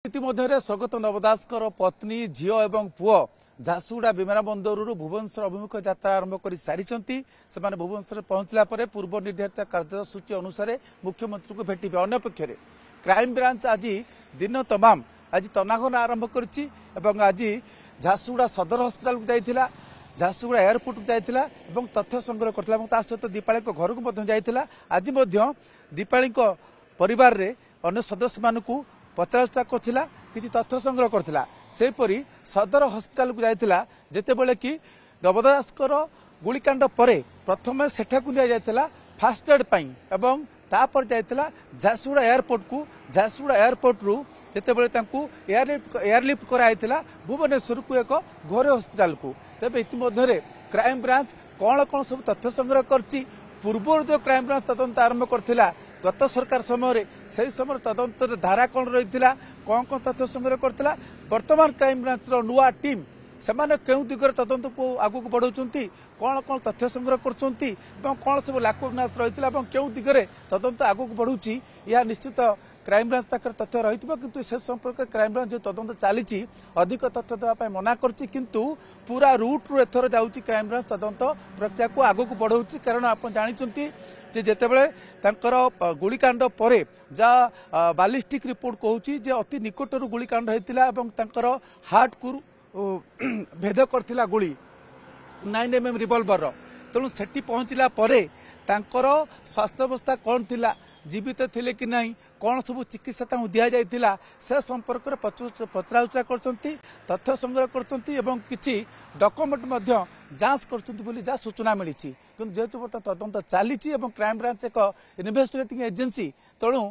इतिमध्य स्वगत नवदासकर पत्नी झील और पुओ झारसुगुड़ा विमान बंदर भुवनेश्वर अभिमुख यात्रा आरंभ कर सारी भुवनेश्वर पहुंचला पूर्व निर्धारित कार्यसूची अनुसार मुख्यमंत्री को भेटे अन्यपक्ष क्राइम ब्रांच आज दिन तमाम आज तनाघना आरंभ कर आज झारसुगुड़ा सदर हस्पिटाल को जाइथिला झारसुगुड़ा एयरपोर्ट को जाइथिला तथ्य संग्रह करथिला सहित दीपाली घर को जाइथिला आज दीपाली परिवार रे अन्य सदस्य मानकू पचराउचरा करथिला किछि तथ्य संग्रह करथिला सेपरि सदर हस्पिटाल को जाइथिला जेतेबेले कि नवदासकर गुलिकांड परे प्रथम सेठा को लिया जाइथिला फास्ट एड पई एवं तापर जाइथिला झारसुगुड़ा एयरपोर्ट को झारसुगुड़ा एयरपोर्ट रु जेतेबेले तांकू एयरलिफ्ट कराइथिला भुवनेश्वर को एक घरे हस्पिटाल को तबे इतिमध्य क्राइम ब्रांच कौन कौन सब तथ्य संग्रह करछि पूर्व जो क्राइम ब्रांच तदंत आरंभ करथिला गत सरकार समय से समय तदंत धारा कौन रही कौन कौन तथ्य संग्रह करथिला वर्तमान क्राइम ब्रांच नुआ टीम सेमाने केउ दिगरे तदंत को आगु को बढ़ाउछंती कौन कौन तथ्य संग्रह करछंती कौन सब लाकोनाश रही केउ दिगरे तदंत आगु को बढ़ुची या निश्चित क्राइम ब्रांच पाखर तथ्य रही किंतु से संपर्क क्राइम ब्रांच जो तदंत चली अधिक तथ्य देवाई मना करछि किंतु पूरा रूट रु एथर जाउची क्राइम ब्रांच तदंत प्रक्रिया को आगु को बढ़ाउची कारण आपण जानिचंती जे जेतेबेले तांकर गुलिकांड परे जा बालिस्टिक रिपोर्ट कहूची जे अति निकटरू गुलिकांड हेतिला एवं तांकर हार्ट को भेद करथिला गुली 9mm रिवॉल्वर तेणु सेठी पहुंचला परे तांकर स्वास्थ्य अवस्था कौन थिला जीवित थिले कि नहीं कौन सब चिकित्सा तांकु दिया जाइथिला से संपर्क रे पचराउचरा करछंती तथ्य संग्रह करछंती एवं किछि डॉक्यूमेंट मध्य जांच करछंती बोली जा सूचना मिली किंतु जेहेतु तदंत चली क्राइम ब्रांच एक इन्वेस्टिगेटिंग एजेंसी तेणु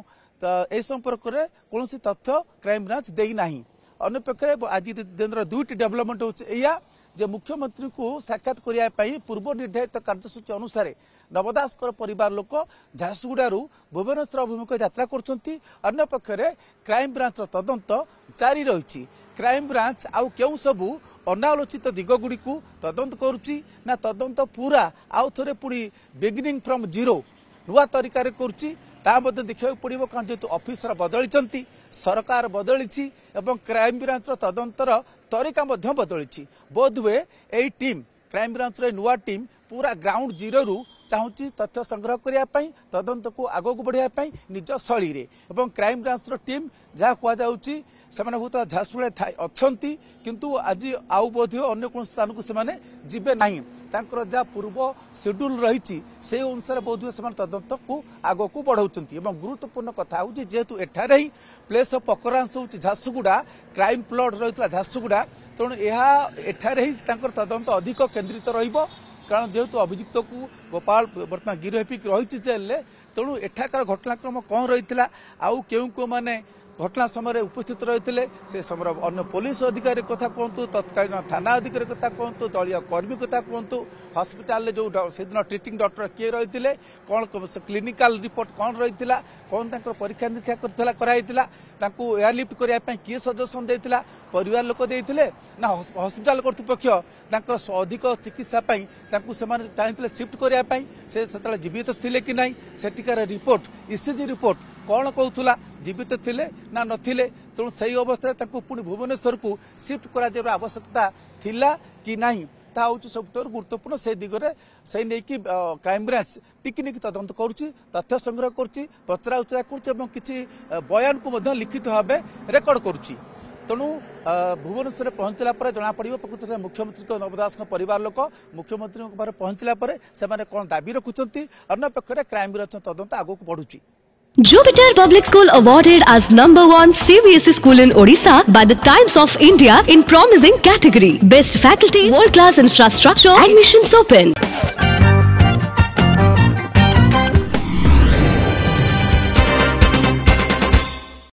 ए संपर्क में कौन तथ्य क्राइम ब्रांच देई नाही अन्यपक्षे आज दिन दुईटी डेवलपमेंट होया जे मुख्यमंत्री को साक्षात करने पूर्व निर्धारित कार्यसूची अनुसार नवदासकर परिवार लोक झारसुगुड़ारू भुवनेश्वर अभिमुख यात्रा कर क्राइम ब्रांच तदंत जारी रही क्राइम ब्रांच आउ केउ सबू अनालोचित दिगगुड़ी को तदंत करुच्ची ना तदंत पूरा आउ थे पुणी बिगिनिंग फ्रॉम जीरो नुआ तरीका करुच्ची देखा पड़ो कारण जेहेतु ऑफिसर बदली सरकार बदली क्राइम ब्रांच तदंतर तरीका बदली बोध हुए यही टीम क्राइम ब्रांच नुआ टीम पूरा ग्राउंड जीरो रु चाहूँगी तथ्य संग्रह करने तदंत को आगू बढ़ाई निज शैली रे क्राइम ब्रांच टीम जहाँ कहुच्छी से बहुत झारसुगुड़ा अच्छा किंतु आज आउ बोध अन्य कौन स्थान को से जीवे ना जहाँ पूर्व शेड्यूल रही से अनुसार बोध हुए तदंत को आग को बढ़ाऊँच गुरुत्वपूर्ण कथा हूँ जेहेतु एठार ही प्लेस ऑफ अकरेंस हूँ झारसुगुड़ा क्राइम प्लॉट रही झारसुगुड़ा तेणु एठार ही तदंत अधिक केन्द्रित रहिबो कारण जेहेतु अभियुक्त को गोपाल बर्तमान गिरफ्त रही जेल तेणु एठाकार घटनाक्रम कौन रही आउ केउ माने घटना समय उपस्थित रही से समय अन्य पुलिस अधिकारी कथा कहतु तत्कालीन थाना अधिकारी कथा कहतु दलीय कर्मी कथा कहतु हस्पिटाल जो से दिन ट्रिटिंग डॉक्टर किए रही कौन क्लिनिकल रिपोर्ट कौन रही कौन परीक्षा निरीक्षा कराइला एयरलिफ्ट करने किए सजेसन देता परिवार लोक देते ना हस्पिटाल कर्तृपक्ष अधिक चिकित्सा से चाहिए शिफ्ट करने से जीवित थे कि नहीं सेठिकार रिपोर्ट ईसीजी रिपोर्ट कौन कहूला जीवित थिले ना नथिले तेणु से अवस्था पुणी भुवनेश्वर को शिफ्ट कर आवश्यकता थिला कि नहीं ता हूँ सब गुरुत्वपूर्ण से दिगरे से नहीं कि क्राइम ब्रांच टिकनिक तदंत करुच्ची तथ्य संग्रह करुच्ची पचराउचरा करुच्ची बयान को लिखित भाव रेकर्ड करुच्ची तेणु भुवनेश्वर पहुंचला जना पड़ो प्रकृत से मुख्यमंत्री नवदास परिवार लोक मुख्यमंत्री पहुंचला से कौन दाबी रखुंट अन्य पक्ष क्राइम ब्रांच तदंत आगू को बढ़ुची Jupiter Public School awarded as #1 CBSE school in Odisha by the Times of India in promising category. Best faculty, world-class infrastructure, admissions open.